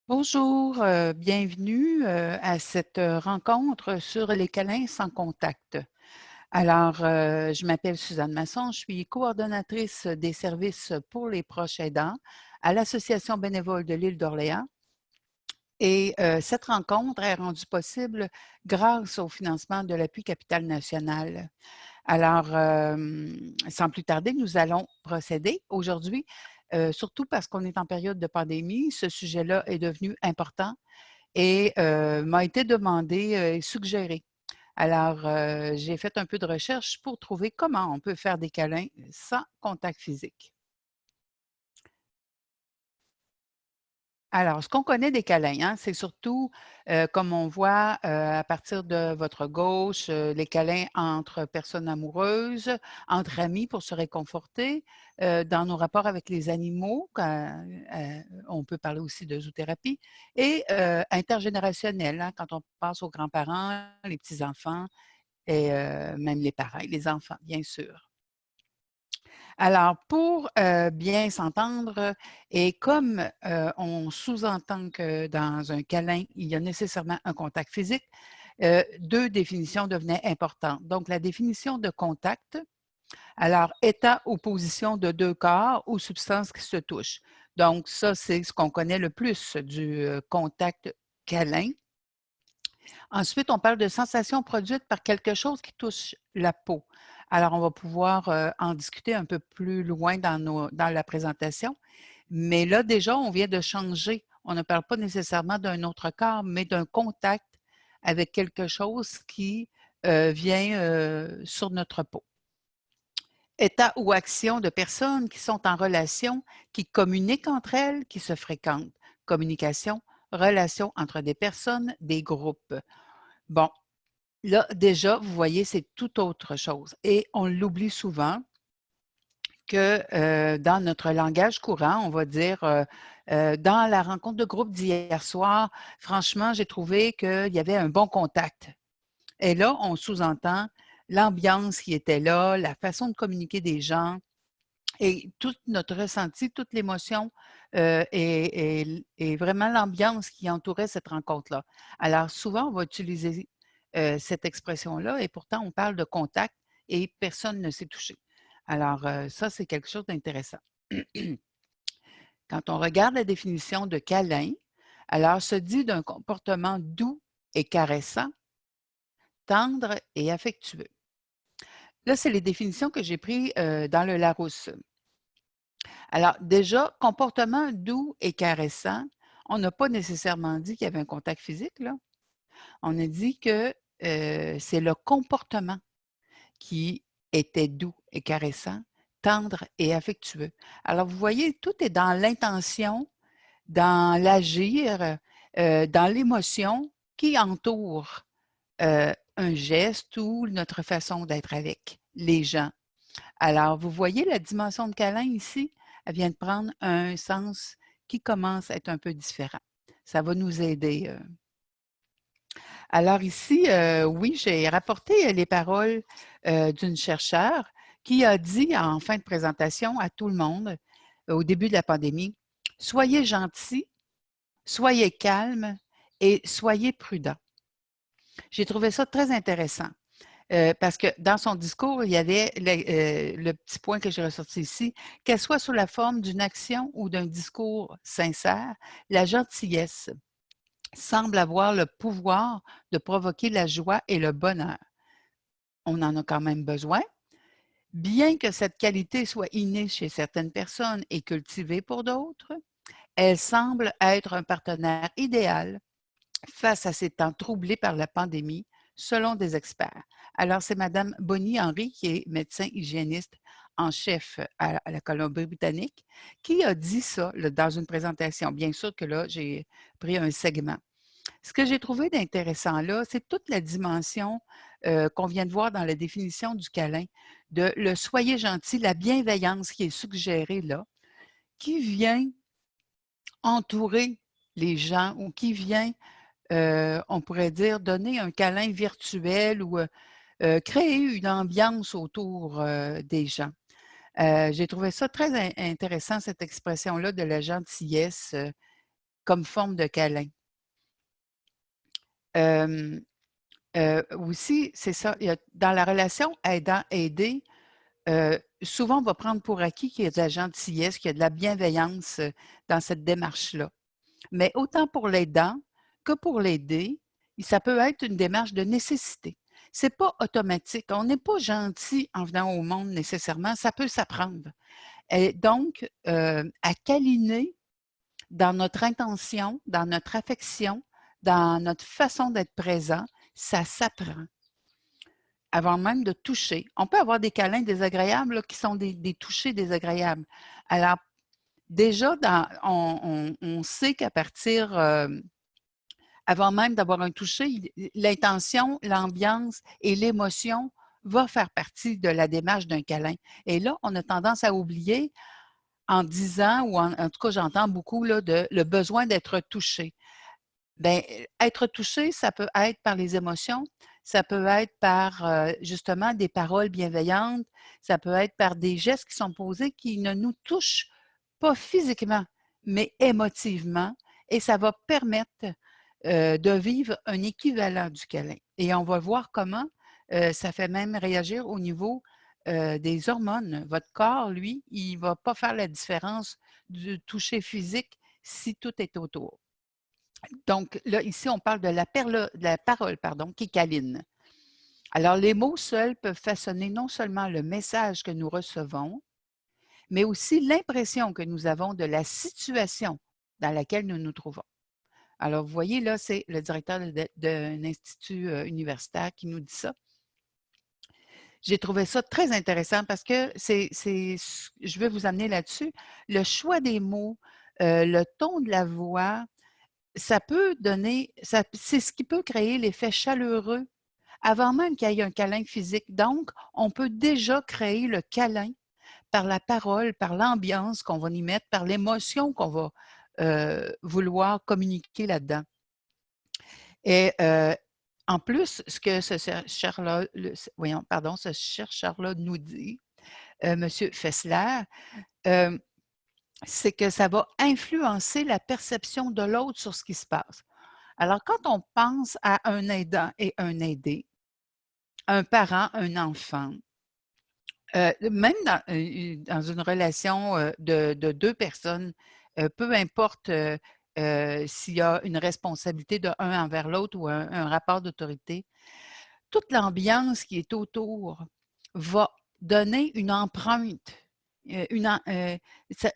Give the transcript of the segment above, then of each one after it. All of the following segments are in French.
Bonjour, bienvenue à cette rencontre sur les câlins sans contact. Alors, je m'appelle Suzanne Masson, je suis coordonnatrice des services pour les proches aidants à l'Association bénévole de l'île d'Orléans. Et cette rencontre est rendue possible grâce au financement de l'appui Capital National. Alors, sans plus tarder, nous allons procéder aujourd'hui, surtout parce qu'on est en période de pandémie. Ce sujet-là est devenu important et m'a été demandé et suggéré. Alors, j'ai fait un peu de recherche pour trouver comment on peut faire des câlins sans contact physique. Alors, ce qu'on connaît des câlins, hein, c'est surtout, comme on voit, à partir de votre gauche, les câlins entre personnes amoureuses, entre amis pour se réconforter, dans nos rapports avec les animaux, quand, on peut parler aussi de zoothérapie et intergénérationnel, hein, quand on passe aux grands-parents, les petits-enfants et même les parents et les enfants, bien sûr. Alors, pour, bien s'entendre et comme, on sous-entend que dans un câlin, il y a nécessairement un contact physique, 2 définitions devenaient importantes. Donc, la définition de contact, alors état ou position de 2 corps ou substances qui se touchent. Donc ça, c'est ce qu'on connaît le plus du, contact câlin. Ensuite, on parle de sensations produites par quelque chose qui touche la peau. Alors, on va pouvoir en discuter un peu plus loin dans la présentation. Mais là, déjà, on vient de changer. On ne parle pas nécessairement d'un autre corps, mais d'un contact avec quelque chose qui vient sur notre peau. État ou action de personnes qui sont en relation, qui communiquent entre elles, qui se fréquentent. Communication, relation entre des personnes, des groupes. Bon, là, déjà, vous voyez, c'est tout autre chose et on l'oublie souvent que, dans notre langage courant, on va dire, «Dans la rencontre de groupe d'hier soir, franchement, j'ai trouvé qu'il y avait un bon contact» et là, on sous-entend l'ambiance qui était là, la façon de communiquer des gens et tout notre ressenti, toute l'émotion, et vraiment l'ambiance qui entourait cette rencontre-là. Alors souvent, on va utiliser, cette expression-là et pourtant on parle de contact et personne ne s'est touché. Alors, ça, c'est quelque chose d'intéressant. Quand on regarde la définition de câlin, alors se dit d'un comportement doux et caressant, tendre et affectueux. Là, c'est les définitions que j'ai prises, dans le Larousse. Alors déjà, comportement doux et caressant, on n'a pas nécessairement dit qu'il y avait un contact physique, là. On a dit que, c'est le comportement qui était doux et caressant, tendre et affectueux. Alors vous voyez, tout est dans l'intention, dans l'agir, dans l'émotion qui entoure, un geste ou notre façon d'être avec les gens. Alors, vous voyez la dimension de câlin ici? Elle vient de prendre un sens qui commence à être un peu différent. Ça va nous aider. Alors ici, oui, j'ai rapporté les paroles d'une chercheure qui a dit en fin de présentation à tout le monde, au début de la pandémie, soyez gentils, soyez calmes et soyez prudents. J'ai trouvé ça très intéressant. Parce que dans son discours, il y avait le petit point que j'ai ressorti ici, qu'elle soit sous la forme d'une action ou d'un discours sincère, la gentillesse semble avoir le pouvoir de provoquer la joie et le bonheur. On en a quand même besoin. Bien que cette qualité soit innée chez certaines personnes et cultivée pour d'autres, elle semble être un partenaire idéal face à ces temps troublés par la pandémie, selon des experts. Alors, c'est Madame Bonnie Henry, qui est médecin hygiéniste en chef à la Colombie-Britannique, qui a dit ça là, dans une présentation. Bien sûr que là, j'ai pris un segment. Ce que j'ai trouvé d'intéressant là, c'est toute la dimension qu'on vient de voir dans la définition du câlin, de le soyez gentil, la bienveillance qui est suggérée là, qui vient entourer les gens ou qui vient on pourrait dire donner un câlin virtuel ou, créer une ambiance autour, des gens. J'ai trouvé ça très intéressant cette expression-là de la gentillesse, comme forme de câlin. Aussi, c'est ça, il y a, dans la relation aidant-aidé, souvent, on va prendre pour acquis qu'il y a de la gentillesse, qu'il y a de la bienveillance dans cette démarche-là. Mais autant pour l'aidant que pour l'aider, ça peut être une démarche de nécessité. Ce n'est pas automatique. On n'est pas gentil en venant au monde nécessairement. Ça peut s'apprendre. Et donc, à câliner dans notre intention, dans notre affection, dans notre façon d'être présent, ça s'apprend avant même de toucher. On peut avoir des câlins désagréables là, qui sont des touchés désagréables. Alors, déjà, on sait qu'à partir, avant même d'avoir un toucher, l'intention, l'ambiance et l'émotion vont faire partie de la démarche d'un câlin. Et là, on a tendance à oublier en disant, ou en tout cas, j'entends beaucoup là, le besoin d'être touché. Bien, être touché, ça peut être par les émotions, ça peut être par justement des paroles bienveillantes, ça peut être par des gestes qui sont posés qui ne nous touchent pas physiquement, mais émotivement, et ça va permettre de vivre un équivalent du câlin. Et on va voir comment ça fait même réagir au niveau des hormones. Votre corps, lui, il ne va pas faire la différence du toucher physique si tout est autour. Donc, là, ici, on parle de la parole, pardon, qui câline. Alors, les mots seuls peuvent façonner non seulement le message que nous recevons, mais aussi l'impression que nous avons de la situation dans laquelle nous nous trouvons. Alors, vous voyez, là, c'est le directeur d'un institut universitaire qui nous dit ça. J'ai trouvé ça très intéressant parce que je vais vous amener là-dessus. Le choix des mots, le ton de la voix, ça peut donner, c'est ce qui peut créer l'effet chaleureux avant même qu'il y ait un câlin physique. Donc, on peut déjà créer le câlin par la parole, par l'ambiance qu'on va y mettre, par l'émotion qu'on va vouloir communiquer là-dedans. Et en plus, ce que ce chercheur-là nous dit, M. Fessler, c'est que ça va influencer la perception de l'autre sur ce qui se passe. Alors, quand on pense à un aidant et un aidé, un parent, un enfant, même dans une relation de deux personnes, peu importe s'il y a une responsabilité de un envers l'autre ou un rapport d'autorité, toute l'ambiance qui est autour va donner une empreinte,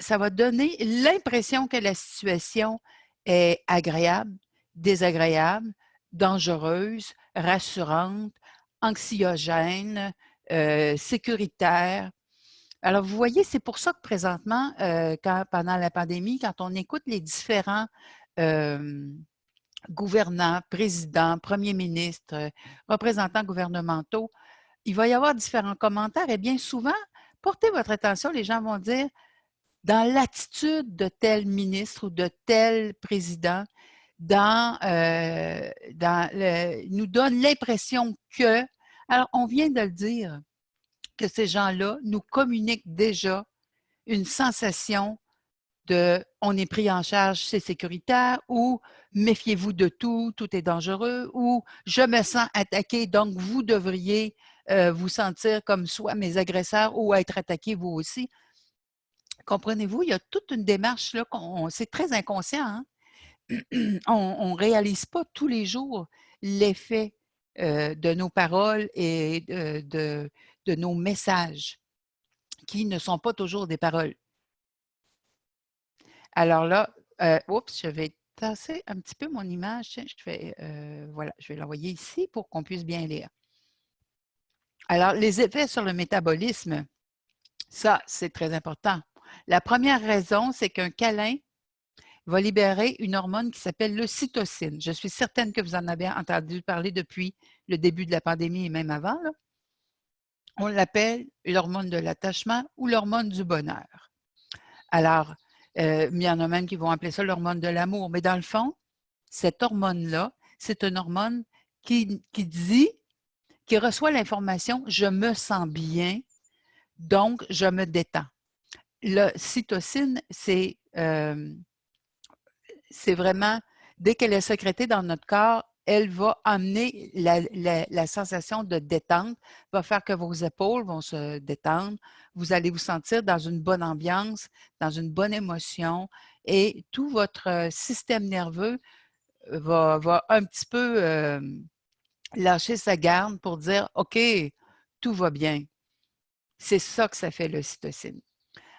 ça va donner l'impression que la situation est agréable, désagréable, dangereuse, rassurante, anxiogène, sécuritaire. Alors, vous voyez, c'est pour ça que présentement, pendant la pandémie, quand on écoute les différents gouvernants, présidents, premiers ministres, représentants gouvernementaux, il va y avoir différents commentaires et bien souvent, portez votre attention, les gens vont dire, dans l'attitude de tel ministre ou de tel président, nous donne l'impression que, alors on vient de le dire, que ces gens-là nous communiquent déjà une sensation de on est pris en charge, c'est sécuritaire, ou méfiez-vous de tout, tout est dangereux, ou je me sens attaqué, donc vous devriez vous sentir comme soit mes agresseurs ou être attaqué vous aussi. Comprenez-vous, il y a toute une démarche là, c'est très inconscient. Hein? On ne réalise pas tous les jours l'effet de nos paroles et de nos messages, qui ne sont pas toujours des paroles. Alors là, oups, je vais tasser un petit peu mon image. Voilà, je vais l'envoyer ici pour qu'on puisse bien lire. Alors, les effets sur le métabolisme, ça, c'est très important. La première raison, c'est qu'un câlin va libérer une hormone qui s'appelle l'ocytocine. Je suis certaine que vous en avez entendu parler depuis le début de la pandémie et même avant. Là. On l'appelle l'hormone de l'attachement ou l'hormone du bonheur. Alors, il y en a même qui vont appeler ça l'hormone de l'amour. Mais dans le fond, cette hormone-là, c'est une hormone qui reçoit l'information « je me sens bien, donc je me détends ». L'ocytocine, c'est c'est vraiment, dès qu'elle est sécrétée dans notre corps, elle va amener la sensation de détente, va faire que vos épaules vont se détendre, vous allez vous sentir dans une bonne ambiance, dans une bonne émotion et tout votre système nerveux va un petit peu lâcher sa garde pour dire « OK, tout va bien ». C'est ça que ça fait l'ocytocine.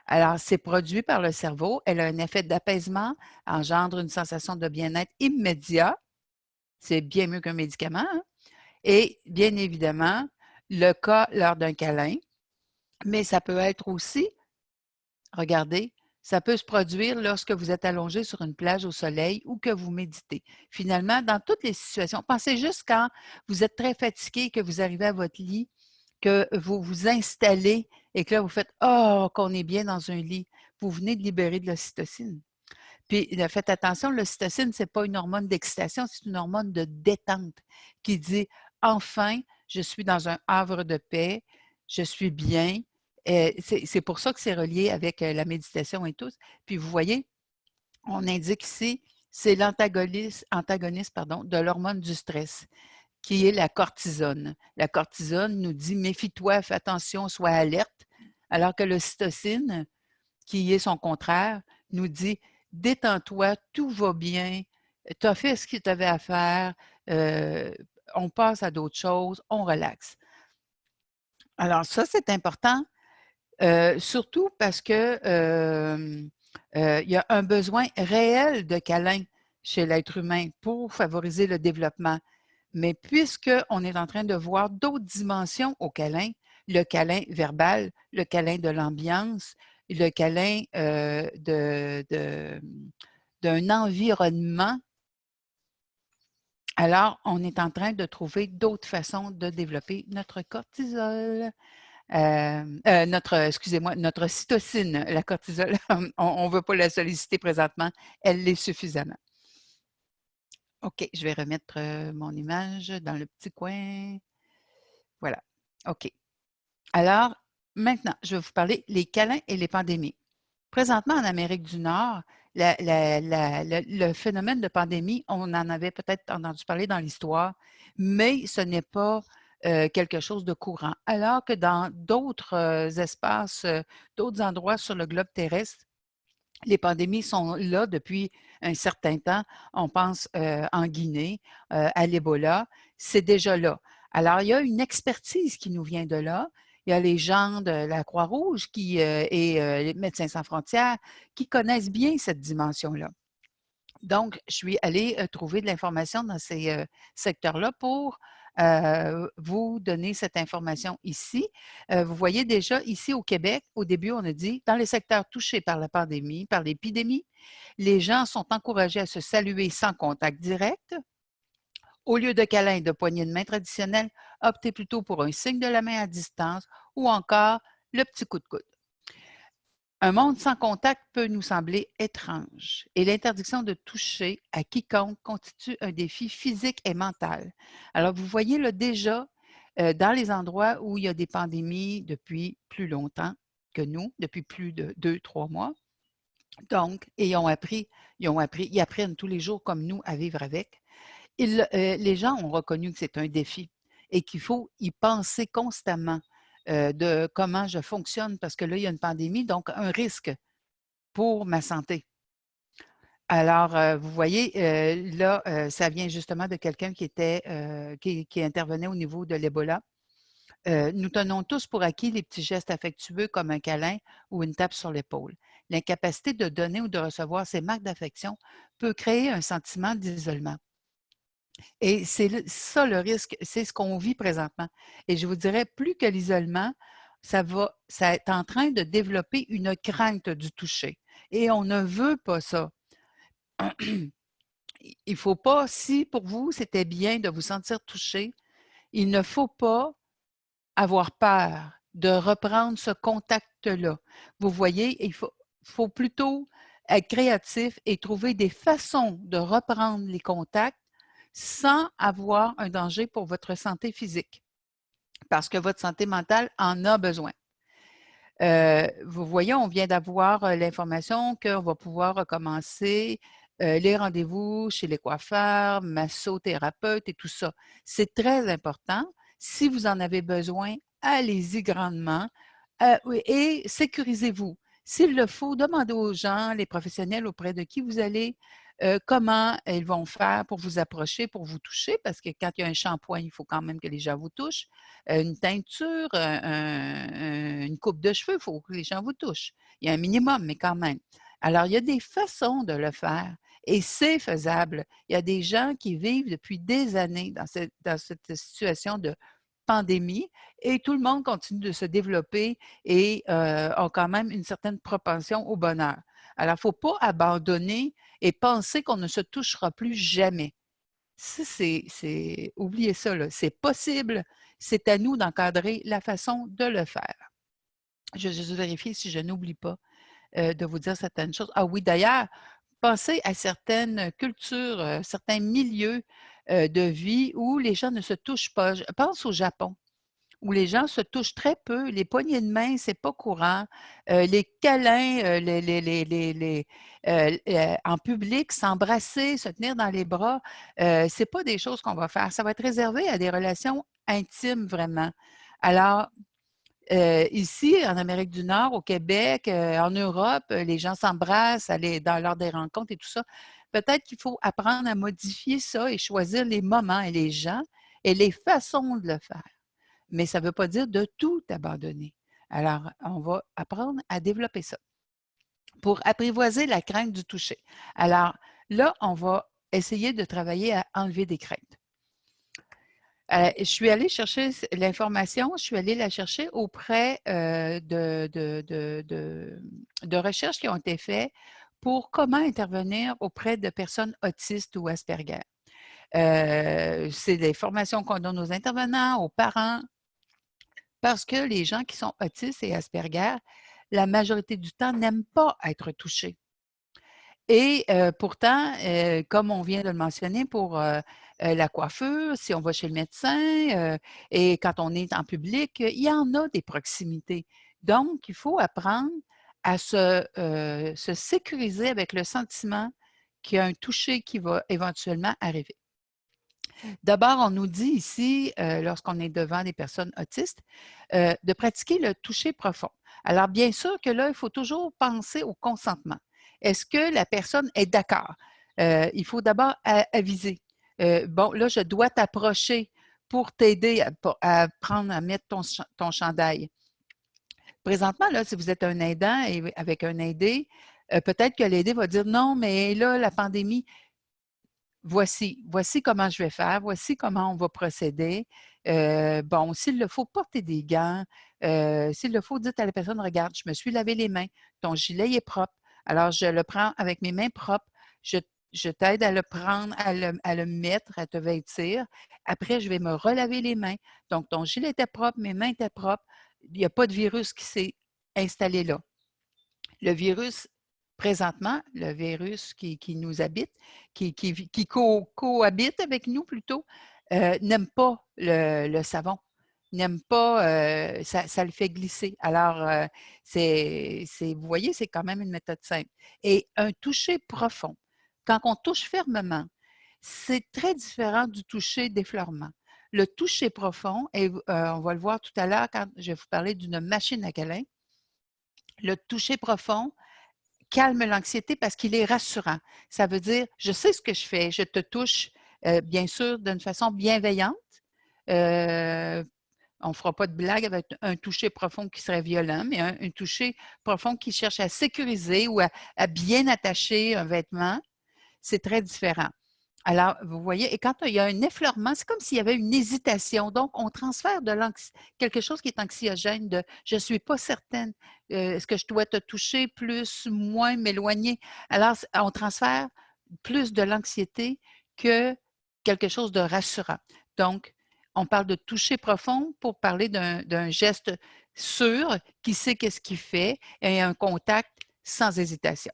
Alors, c'est produit par le cerveau. Elle a un effet d'apaisement, engendre une sensation de bien-être immédiat. C'est bien mieux qu'un médicament. Hein? Et bien évidemment, le cas lors d'un câlin, mais ça peut être aussi, regardez, ça peut se produire lorsque vous êtes allongé sur une plage au soleil ou que vous méditez. Finalement, dans toutes les situations, pensez juste quand vous êtes très fatigué, que vous arrivez à votre lit, que vous vous installez et que là, vous faites « Oh, qu'on est bien dans un lit ». Vous venez de libérer de l'ocytocine. Puis, faites attention, l'ocytocine, ce n'est pas une hormone d'excitation, c'est une hormone de détente qui dit « Enfin, je suis dans un havre de paix, je suis bien ». C'est pour ça que c'est relié avec la méditation et tout. Puis, vous voyez, on indique ici, c'est l'antagoniste de l'hormone du stress, qui est la cortisone. La cortisone nous dit « Méfie-toi, fais attention, sois alerte », alors que l'ocytocine, qui est son contraire, nous dit « Détends-toi, tout va bien, tu as fait ce que tu avais à faire, on passe à d'autres choses, on relaxe ». Alors ça, c'est important, surtout parce que il y a un besoin réel de câlin chez l'être humain pour favoriser le développement. Mais puisqu'on est en train de voir d'autres dimensions au câlin, le câlin verbal, le câlin de l'ambiance, le câlin d'un environnement, alors on est en train de trouver d'autres façons de développer notre cortisol. Excusez-moi, notre cytocine, la cortisol, on ne veut pas la solliciter présentement, elle l'est suffisamment. OK, je vais remettre mon image dans le petit coin. Voilà. OK. Alors, maintenant, je vais vous parler les câlins et les pandémies. Présentement, en Amérique du Nord, le phénomène de pandémie, on en avait peut-être entendu parler dans l'histoire, mais ce n'est pas quelque chose de courant. Alors que dans d'autres espaces, d'autres endroits sur le globe terrestre, les pandémies sont là depuis un certain temps. On pense en Guinée, à l'Ebola, c'est déjà là. Alors, il y a une expertise qui nous vient de là. Il y a les gens de la Croix-Rouge et les Médecins sans frontières qui connaissent bien cette dimension-là. Donc, je suis allée trouver de l'information dans ces secteurs-là pour vous donner cette information ici. Vous voyez déjà ici au Québec, au début, on a dit, dans les secteurs touchés par la pandémie, par l'épidémie, les gens sont encouragés à se saluer sans contact direct. Au lieu de câlins et de poignées de main traditionnelles, optez plutôt pour un signe de la main à distance ou encore le petit coup de coude. Un monde sans contact peut nous sembler étrange et l'interdiction de toucher à quiconque constitue un défi physique et mental. Alors, vous voyez là déjà, dans les endroits où il y a des pandémies depuis plus longtemps que nous, depuis plus de 2-3 mois, donc, et ils apprennent tous les jours comme nous à vivre avec. Les gens ont reconnu que c'est un défi et qu'il faut y penser constamment de comment je fonctionne parce que là, il y a une pandémie, donc un risque pour ma santé. Alors, vous voyez, là, ça vient justement de quelqu'un qui intervenait au niveau de l'Ebola. Nous tenons tous pour acquis les petits gestes affectueux comme un câlin ou une tape sur l'épaule. L'incapacité de donner ou de recevoir ces marques d'affection peut créer un sentiment d'isolement. Et c'est ça le risque, c'est ce qu'on vit présentement. Et je vous dirais, plus que l'isolement, ça est en train de développer une crainte du toucher. Et on ne veut pas ça. Il ne faut pas, si pour vous, c'était bien de vous sentir touché, il ne faut pas avoir peur de reprendre ce contact-là. Vous voyez, il faut plutôt être créatif et trouver des façons de reprendre les contacts sans avoir un danger pour votre santé physique, parce que votre santé mentale en a besoin. Vous voyez, on vient d'avoir l'information qu'on va pouvoir recommencer les rendez-vous chez les coiffeurs, massothérapeutes et tout ça. C'est très important. Si vous en avez besoin, allez-y grandement oui, et sécurisez-vous. S'il le faut, demandez aux gens, les professionnels auprès de qui vous allez, comment ils vont faire pour vous approcher, pour vous toucher, parce que quand il y a un shampoing, il faut quand même que les gens vous touchent. Une teinture, une coupe de cheveux, il faut que les gens vous touchent. Il y a un minimum, mais quand même. Alors, il y a des façons de le faire et c'est faisable. Il y a des gens qui vivent depuis des années dans cette situation de pandémie et tout le monde continue de se développer et ont quand même une certaine propension au bonheur. Alors, il ne faut pas abandonner et penser qu'on ne se touchera plus jamais. Ça, oubliez ça, c'est possible. C'est à nous d'encadrer la façon de le faire. Je vais juste vérifier si je n'oublie pas de vous dire certaines choses. Ah oui, d'ailleurs, pensez à certaines cultures, certains milieux de vie où les gens ne se touchent pas. Je pense au Japon où les gens se touchent très peu, les poignées de main, c'est pas courant, les câlins, en public, s'embrasser, se tenir dans les bras, c'est pas des choses qu'on va faire. Ça va être réservé à des relations intimes vraiment. Alors, ici, en Amérique du Nord, au Québec, en Europe, les gens s'embrassent lors des rencontres et tout ça. Peut-être qu'il faut apprendre à modifier ça et choisir les moments et les gens et les façons de le faire. Mais ça ne veut pas dire de tout abandonner. Alors, on va apprendre à développer ça pour apprivoiser la crainte du toucher. Alors, là, on va essayer de travailler à enlever des craintes. Je suis allée chercher l'information, je suis allée la chercher auprès de recherches qui ont été faites pour comment intervenir auprès de personnes autistes ou Asperger. C'est des formations qu'on donne aux intervenants, aux parents, parce que les gens qui sont autistes et Asperger, la majorité du temps, n'aiment pas être touchés. Et pourtant, comme on vient de le mentionner pour la coiffure, si on va chez le médecin et quand on est en public, il y en a des proximités. Donc, il faut apprendre à se sécuriser avec le sentiment qu'il y a un toucher qui va éventuellement arriver. D'abord, on nous dit ici, lorsqu'on est devant des personnes autistes, de pratiquer le toucher profond. Alors, bien sûr que là, il faut toujours penser au consentement. Est-ce que la personne est d'accord? Il faut d'abord aviser. Bon, là, je dois t'approcher pour t'aider à mettre ton chandail. Présentement, là, si vous êtes un aidant et avec un aidé, peut-être que l'aidé va dire non, mais là, la pandémie, voici comment je vais faire, voici comment on va procéder. Bon, s'il le faut, porter des gants. S'il le faut, dites à la personne, regarde, je me suis lavé les mains, ton gilet est propre. Alors, je le prends avec mes mains propres. Je t'aide à le prendre, à le mettre, à te vêtir. Après, je vais me relaver les mains. Donc, ton gilet était propre, mes mains étaient propres. Il n'y a pas de virus qui s'est installé là. Le virus, présentement, le virus qui nous habite, qui cohabite avec nous plutôt, n'aime pas le savon, n'aime pas, ça le fait glisser. Alors, vous voyez, c'est quand même une méthode simple. Et un toucher profond, quand on touche fermement, c'est très différent du toucher d'effleurement. Le toucher profond, et on va le voir tout à l'heure quand je vais vous parler d'une machine à câlin, le toucher profond, calme l'anxiété parce qu'il est rassurant. Ça veut dire, je sais ce que je fais, je te touche, bien sûr, d'une façon bienveillante. On ne fera pas de blague avec un toucher profond qui serait violent, mais un toucher profond qui cherche à sécuriser ou à bien attacher un vêtement, c'est très différent. Alors, vous voyez, et quand il y a un effleurement, c'est comme s'il y avait une hésitation. Donc, on transfère quelque chose qui est anxiogène de je ne suis pas certaine, est-ce que je dois te toucher plus, moins, m'éloigner? Alors, on transfère plus de l'anxiété que quelque chose de rassurant. Donc, on parle de toucher profond pour parler d'un geste sûr qui sait qu'est-ce qu'il fait et un contact sans hésitation.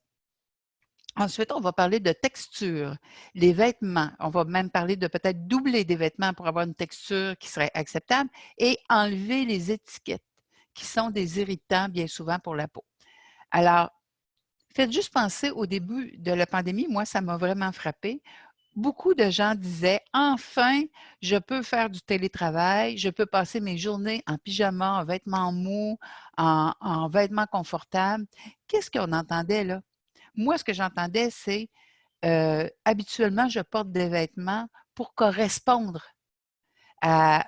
Ensuite, on va parler de texture. Les vêtements, on va même parler de peut-être doubler des vêtements pour avoir une texture qui serait acceptable et enlever les étiquettes qui sont des irritants bien souvent pour la peau. Alors, Faites juste penser au début de la pandémie, moi, ça m'a vraiment frappée. Beaucoup de gens disaient: «Enfin, je peux faire du télétravail, je peux passer mes journées en pyjama, en vêtements mous, en vêtements confortables». Qu'est-ce qu'on entendait là? Moi, ce que j'entendais, c'est, habituellement, je porte des vêtements pour correspondre à,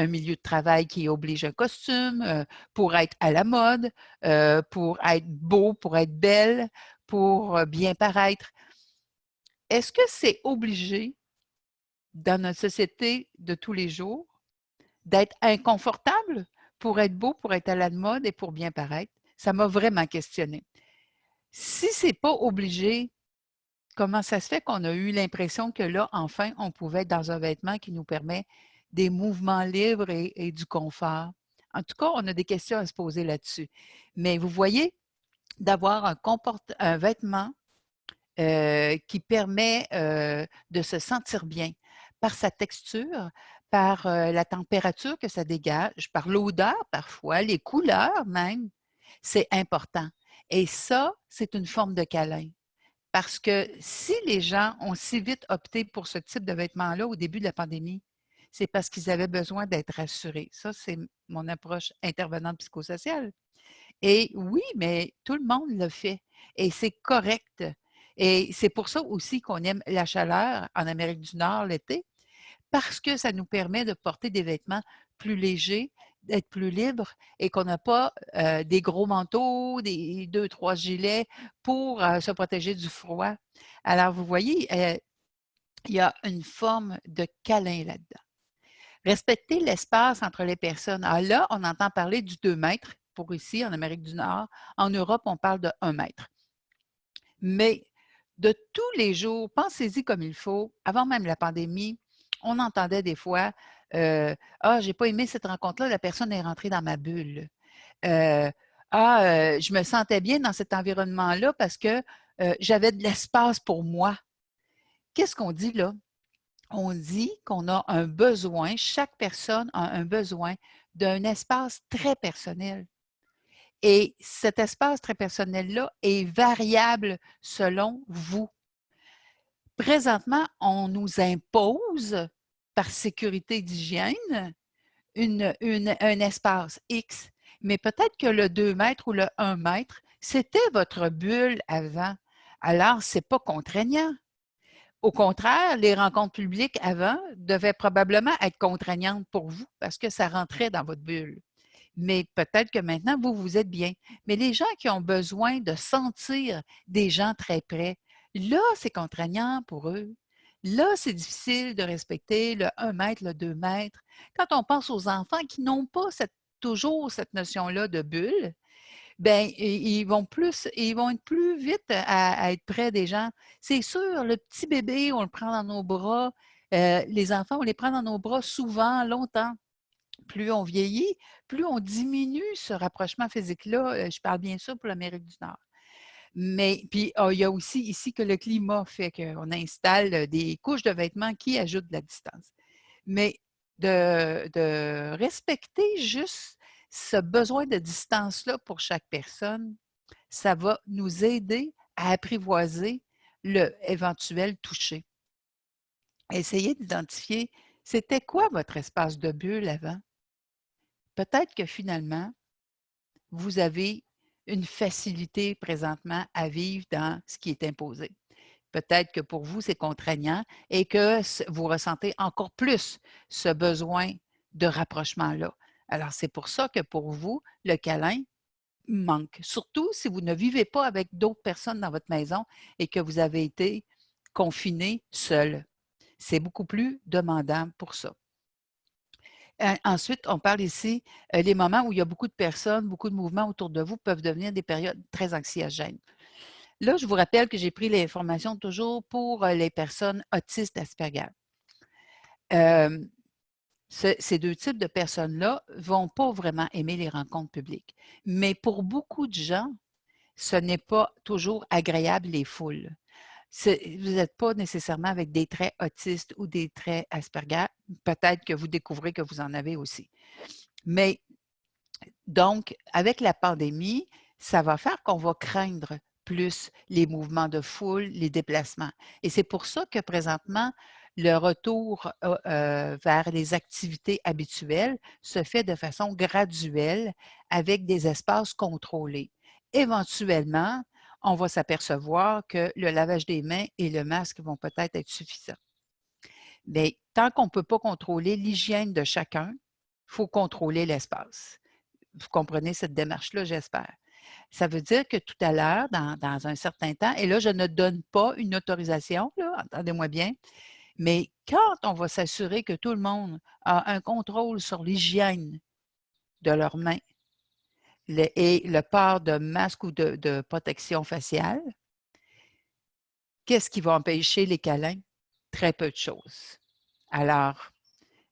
un milieu de travail qui oblige un costume, pour être à la mode, pour être beau, pour être belle, pour, bien paraître. Est-ce que c'est obligé dans notre société de tous les jours d'être inconfortable pour être beau, pour être à la mode et pour bien paraître? Ça m'a vraiment questionnée. Si c'est pas obligé, comment ça se fait qu'on a eu l'impression que là, enfin, on pouvait être dans un vêtement qui nous permet des mouvements libres et du confort? En tout cas, on a des questions à se poser là-dessus. Mais vous voyez, d'avoir un vêtement qui permet de se sentir bien par sa texture, par la température que ça dégage, par l'odeur parfois, les couleurs même, c'est important. Et ça, c'est une forme de câlin. Parce que si les gens ont si vite opté pour ce type de vêtements-là au début de la pandémie, c'est parce qu'ils avaient besoin d'être rassurés. Ça, c'est mon approche intervenante psychosociale. Et oui, mais tout le monde le fait et c'est correct. Et c'est pour ça aussi qu'on aime la chaleur en Amérique du Nord l'été, parce que ça nous permet de porter des vêtements plus légers, d'être plus libre et qu'on n'a pas, des gros manteaux, des 2-3 gilets pour, se protéger du froid. Alors vous voyez, il y a une forme de câlin là-dedans. Respecter l'espace entre les personnes. Ah là, on entend parler du 2 mètres pour ici, en Amérique du Nord. En Europe, on parle de 1 mètre. Mais de tous les jours, pensez-y comme il faut. Avant même la pandémie, on entendait des fois, «Ah, j'ai pas aimé cette rencontre-là, la personne est rentrée dans ma bulle». Heu, «Ah, je me sentais bien dans cet environnement-là parce que, j'avais de l'espace pour moi». Qu'est-ce qu'on dit là? On dit qu'on a un besoin, chaque personne a un besoin d'un espace très personnel et cet espace très personnel-là est variable selon vous. Présentement, on nous impose, par sécurité d'hygiène, un espace X, mais peut-être que le 2 mètres ou le 1 mètre, c'était votre bulle avant. Alors, c'est pas contraignant. Au contraire, les rencontres publiques avant devaient probablement être contraignantes pour vous parce que ça rentrait dans votre bulle. Mais peut-être que maintenant, vous, vous êtes bien. Mais les gens qui ont besoin de sentir des gens très près, là, c'est contraignant pour eux. Là, c'est difficile de respecter le 1 mètre, le 2 mètres. Quand on pense aux enfants qui n'ont pas toujours cette notion-là de bulle, ben, ils vont être plus vite à être près des gens. C'est sûr, le petit bébé, on le prend dans nos bras, les enfants, on les prend dans nos bras souvent, longtemps. Plus on vieillit, plus on diminue ce rapprochement physique-là, je parle bien sûr pour l'Amérique du Nord. Mais puis, il y a aussi ici que le climat fait qu'on installe, des couches de vêtements qui ajoutent de la distance. Mais de respecter juste ce besoin de distance-là pour chaque personne, ça va nous aider à apprivoiser le éventuel toucher. Essayez d'identifier, c'était quoi votre espace de bulle avant? Peut-être que finalement, vous avez une facilité présentement à vivre dans ce qui est imposé. Peut-être que pour vous, c'est contraignant et que vous ressentez encore plus ce besoin de rapprochement-là. Alors, c'est pour ça que pour vous, le câlin manque. Surtout si vous ne vivez pas avec d'autres personnes dans votre maison et que vous avez été confiné seul. C'est beaucoup plus demandant pour ça. Ensuite, on parle ici, les moments où il y a beaucoup de personnes, beaucoup de mouvements autour de vous peuvent devenir des périodes très anxiogènes. Là, je vous rappelle que j'ai pris l'information toujours pour, les personnes autistes Asperger. Hem, ces 2 types de personnes-là vont pas vraiment aimer les rencontres publiques. Mais pour beaucoup de gens, ce n'est pas toujours agréable les foules. Vous n'êtes pas nécessairement avec des traits autistes ou des traits Asperger. Peut-être que vous découvrez que vous en avez aussi. Mais donc, avec la pandémie, ça va faire qu'on va craindre plus les mouvements de foule, les déplacements. Et c'est pour ça que présentement, le retour vers les activités habituelles se fait de façon graduelle avec des espaces contrôlés. Éventuellement, on va s'apercevoir que le lavage des mains et le masque vont peut-être être suffisants. Mais tant qu'on ne peut pas contrôler l'hygiène de chacun, il faut contrôler l'espace. Vous comprenez cette démarche-là, j'espère. Ça veut dire que tout à l'heure, dans un certain temps, et là, je ne donne pas une autorisation, là, entendez-moi bien, mais quand on va s'assurer que tout le monde a un contrôle sur l'hygiène de leurs mains et le port de masque ou de protection faciale, qu'est-ce qui va empêcher les câlins? Très peu de choses. Alors,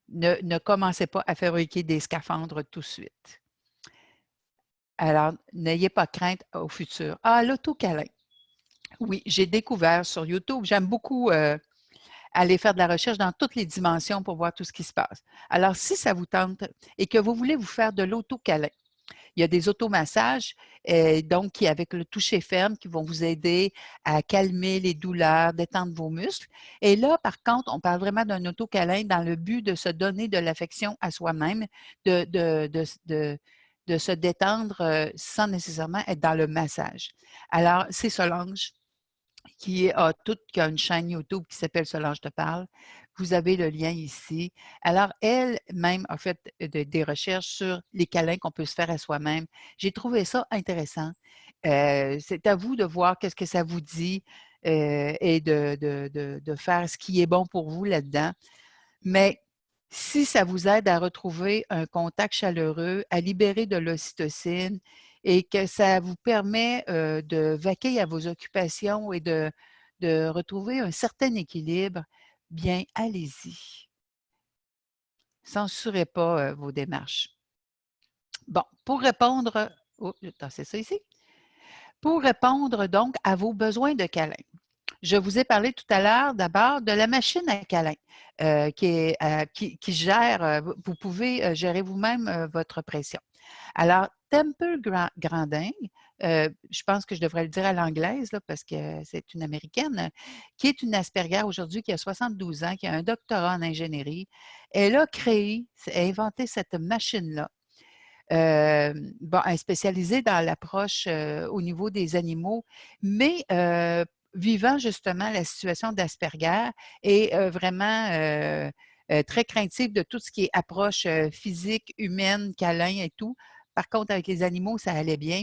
ne commencez pas à fabriquer des scaphandres tout de suite. Alors, n'ayez pas crainte au futur. Ah, l'autocâlin. Oui, j'ai découvert sur YouTube, j'aime beaucoup aller faire de la recherche dans toutes les dimensions pour voir tout ce qui se passe. Alors, si ça vous tente et que vous voulez vous faire de l'autocâlin, il y a des automassages, donc qui, avec le toucher ferme, qui vont vous aider à calmer les douleurs, détendre vos muscles. Et là, par contre, on parle vraiment d'un autocâlin dans le but de se donner de l'affection à soi-même, de se détendre sans nécessairement être dans le massage. Alors, c'est Solange qui a une chaîne YouTube qui s'appelle Solange te parle. Vous avez le lien ici. Alors, elle-même a fait des recherches sur les câlins qu'on peut se faire à soi-même. J'ai trouvé ça intéressant. C'est à vous de voir qu'est-ce que ça vous dit et de faire ce qui est bon pour vous là-dedans. Mais si ça vous aide à retrouver un contact chaleureux, à libérer de l'ocytocine et que ça vous permet de vaquer à vos occupations et de retrouver un certain équilibre, bien, allez-y. Censurez pas vos démarches. Bon, pour répondre, oh, c'est ça ici. Pour répondre donc à vos besoins de câlin. Je vous ai parlé tout à l'heure d'abord de la machine à câlin qui gère, vous pouvez gérer vous-même votre pression. Alors, Temple Grandin, je pense que je devrais le dire à l'anglaise là, parce que c'est une Américaine, qui est une Asperger aujourd'hui, qui a 72 ans, qui a un doctorat en ingénierie. Elle a créé, inventé cette machine-là. Bon, elle est spécialisée dans l'approche au niveau des animaux, mais vivant justement la situation d'Asperger et vraiment très craintive de tout ce qui est approche physique, humaine, câlin et tout. Par contre, avec les animaux, ça allait bien.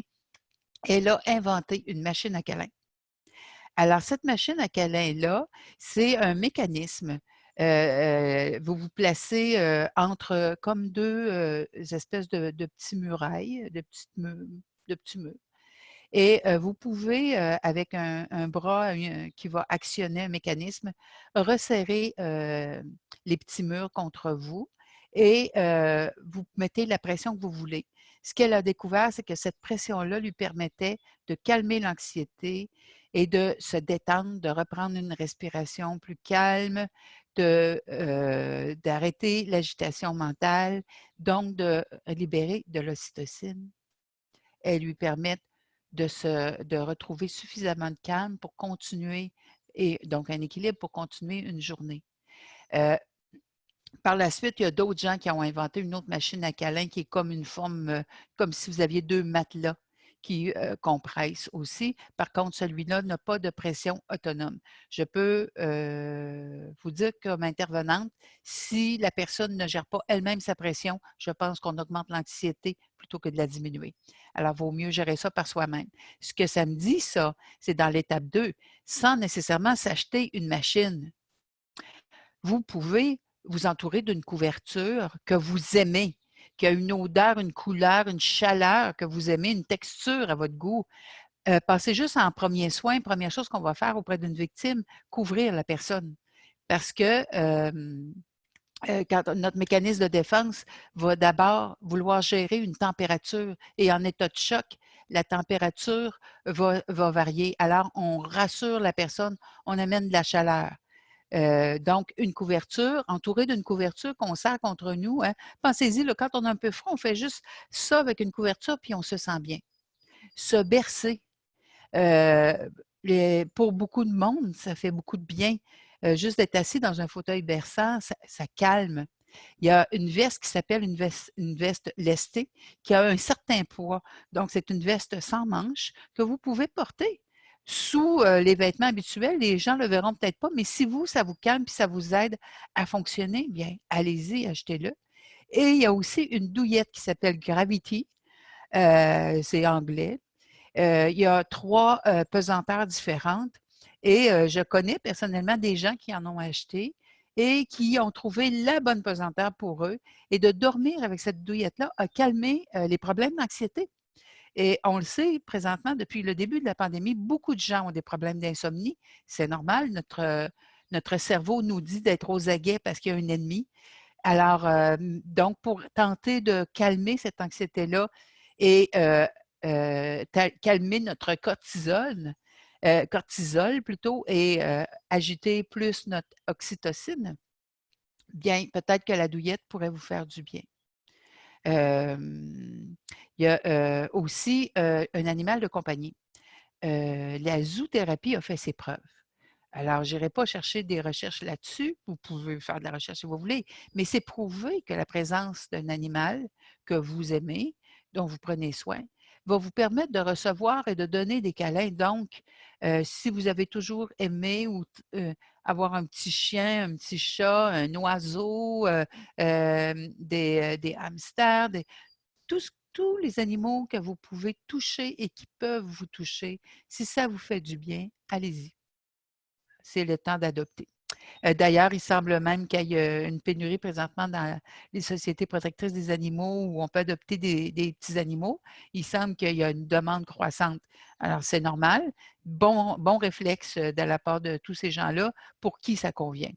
Elle a inventé une machine à câlin. Alors, cette machine à câlin-là, c'est un mécanisme. Vous vous placez entre comme deux espèces de petits murailles, de petits murs. Et vous pouvez, avec un bras qui va actionner un mécanisme, resserrer les petits murs contre vous et vous mettez la pression que vous voulez. Ce qu'elle a découvert, c'est que cette pression-là lui permettait de calmer l'anxiété et de se détendre, de reprendre une respiration plus calme, d'arrêter l'agitation mentale, donc de libérer de l'ocytocine. Elle lui permet de retrouver suffisamment de calme pour continuer et donc un équilibre pour continuer une journée. Par la suite, il y a d'autres gens qui ont inventé une autre machine à câlin qui est comme une forme, comme si vous aviez 2 matelas qui compressent aussi. Par contre, celui-là n'a pas de pression autonome. Je peux vous dire comme intervenante, si la personne ne gère pas elle-même sa pression, je pense qu'on augmente l'anxiété plutôt que de la diminuer. Alors, il vaut mieux gérer ça par soi-même. Ce que ça me dit, ça, c'est dans l'étape 2, sans nécessairement s'acheter une machine. Vous pouvez vous entourer d'une couverture que vous aimez, qui a une odeur, une couleur, une chaleur que vous aimez, une texture à votre goût. Passez juste en premier soin, première chose qu'on va faire auprès d'une victime, couvrir la personne. Parce que quand notre mécanisme de défense va d'abord vouloir gérer une température et en état de choc, la température va varier. Alors, on rassure la personne, on amène de la chaleur. Donc, une couverture, entourée d'une couverture qu'on serre contre nous. Hein. Pensez-y, là, quand on a un peu froid, on fait juste ça avec une couverture, puis on se sent bien. Se bercer. Pour beaucoup de monde, ça fait beaucoup de bien. Juste d'être assis dans un fauteuil berçant, ça calme. Il y a une veste qui s'appelle une veste lestée qui a un certain poids. Donc, c'est une veste sans manches que vous pouvez porter sous les vêtements habituels. Les gens ne le verront peut-être pas, mais si vous, ça vous calme et ça vous aide à fonctionner, bien, allez-y, achetez-le. Et il y a aussi une douillette qui s'appelle Gravity. C'est anglais. Il y a 3 pesanteurs différentes et je connais personnellement des gens qui en ont acheté et qui ont trouvé la bonne pesanteur pour eux et de dormir avec cette douillette-là a calmé, les problèmes d'anxiété et on le sait présentement depuis le début de la pandémie, beaucoup de gens ont des problèmes d'insomnie. C'est normal, notre cerveau nous dit d'être aux aguets parce qu'il y a un ennemi. Alors, donc pour tenter de calmer cette anxiété-là et calmer notre cortisol plutôt et agiter plus notre oxytocine, bien, peut-être que la douillette pourrait vous faire du bien. Il y a, aussi, un animal de compagnie. La zoothérapie a fait ses preuves. Alors, je n'irai pas chercher des recherches là-dessus. Vous pouvez faire de la recherche si vous voulez, mais c'est prouvé que la présence d'un animal que vous aimez, dont vous prenez soin, va vous permettre de recevoir et de donner des câlins. Donc, si vous avez toujours aimé ou avoir un petit chien, un petit chat, un oiseau, des hamsters, tous les animaux que vous pouvez toucher et qui peuvent vous toucher, si ça vous fait du bien, allez-y. C'est le temps d'adopter. D'ailleurs, il semble même qu'il y ait une pénurie présentement dans les sociétés protectrices des animaux où on peut adopter des petits animaux. Il semble qu'il y a une demande croissante. Alors, c'est normal. Bon réflexe de la part de tous ces gens-là pour qui ça convient.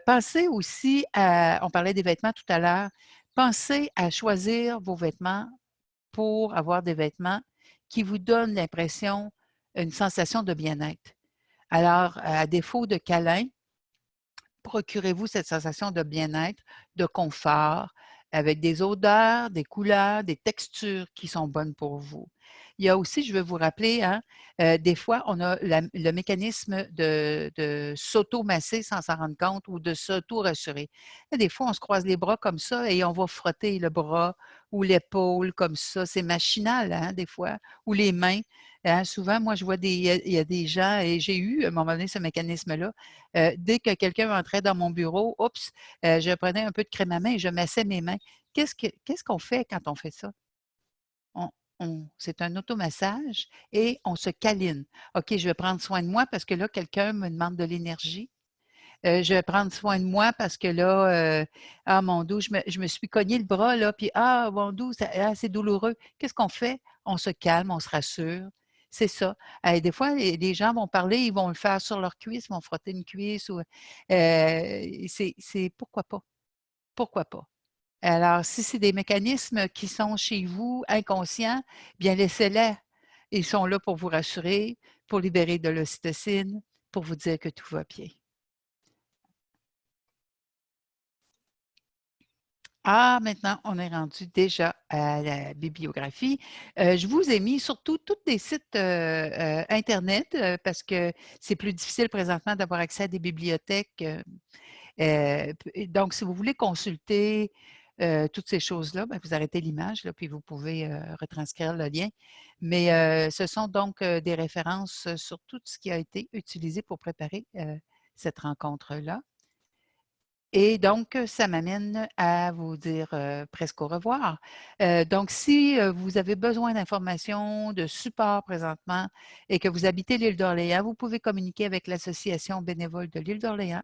Pensez aussi on parlait des vêtements tout à l'heure, pensez à choisir vos vêtements pour avoir des vêtements qui vous donnent l'impression, une sensation de bien-être. Alors, à défaut de câlin, procurez-vous cette sensation de bien-être, de confort, avec des odeurs, des couleurs, des textures qui sont bonnes pour vous. Il y a aussi, je veux vous rappeler, hein, des fois, on a le mécanisme de s'auto-masser sans s'en rendre compte ou de s'auto-rassurer. Des fois, on se croise les bras comme ça et on va frotter le bras ou l'épaule comme ça. C'est machinal, hein, des fois, ou les mains. Hein, souvent, moi, je vois il y a des gens, et j'ai eu à un moment donné ce mécanisme-là, dès que quelqu'un entrait dans mon bureau, oups, je prenais un peu de crème à main et je massais mes mains. Qu'est-ce qu'on fait quand on fait ça? On c'est un automassage et on se câline. OK, je vais prendre soin de moi parce que là, quelqu'un me demande de l'énergie. Je vais prendre soin de moi parce que là, ah mon dos, je me suis cogné le bras là, puis ah mon dos, c'est douloureux. Qu'est-ce qu'on fait? On se calme, on se rassure. C'est ça. Des fois, les gens vont parler, ils vont le faire sur leur cuisse, ils vont frotter une cuisse ou c'est pourquoi pas? Pourquoi pas? Alors, si c'est des mécanismes qui sont chez vous inconscients, bien laissez-les. Ils sont là pour vous rassurer, pour libérer de l'ocytocine, pour vous dire que tout va bien. Ah, maintenant, on est rendu déjà à la bibliographie. Je vous ai mis surtout tous des sites Internet parce que c'est plus difficile présentement d'avoir accès à des bibliothèques. Donc, si vous voulez consulter toutes ces choses-là, ben, vous arrêtez l'image, là, puis vous pouvez retranscrire le lien. Mais ce sont donc des références sur tout ce qui a été utilisé pour préparer cette rencontre-là. Et donc, ça m'amène à vous dire, presque au revoir. Donc si, vous avez besoin d'informations, de support présentement et que vous habitez l'île d'Orléans, vous pouvez communiquer avec l'Association bénévole de l'île d'Orléans.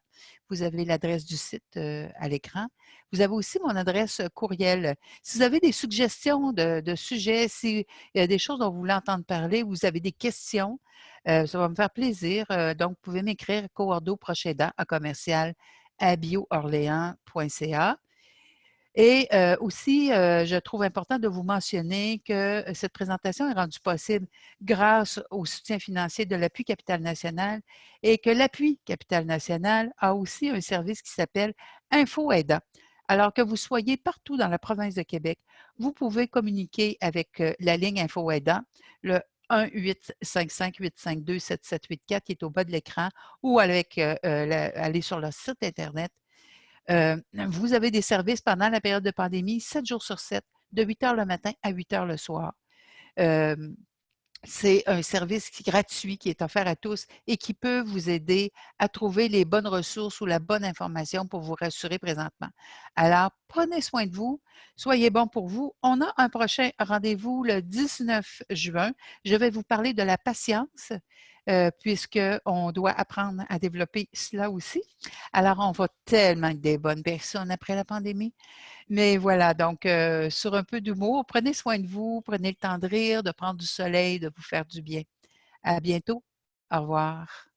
Vous avez l'adresse du site, à l'écran. Vous avez aussi mon adresse, courriel. Si vous avez des suggestions de sujets, s'il y a des choses dont vous voulez entendre parler, vous avez des questions, ça va me faire plaisir. Donc, vous pouvez m'écrire coordo@bioorléans.ca. Et aussi, je trouve important de vous mentionner que cette présentation est rendue possible grâce au soutien financier de l'Appui Capital National et que l'Appui Capital National a aussi un service qui s'appelle InfoAida. Alors que vous soyez partout dans la province de Québec, vous pouvez communiquer avec la ligne InfoAida, le 1-855-852-7784 qui est au bas de l'écran ou aller sur leur site Internet. Vous avez des services pendant la période de pandémie, 7 jours sur 7, de 8 heures le matin à 8 heures le soir. C'est un service gratuit qui est offert à tous et qui peut vous aider à trouver les bonnes ressources ou la bonne information pour vous rassurer présentement. Alors, prenez soin de vous, soyez bons pour vous. On a un prochain rendez-vous le 19 juin. Je vais vous parler de la patience, puisqu'on doit apprendre à développer cela aussi. Alors, on va tellement être des bonnes personnes après la pandémie. Mais voilà, donc sur un peu d'humour, prenez soin de vous, prenez le temps de rire, de prendre du soleil, de vous faire du bien. À bientôt. Au revoir.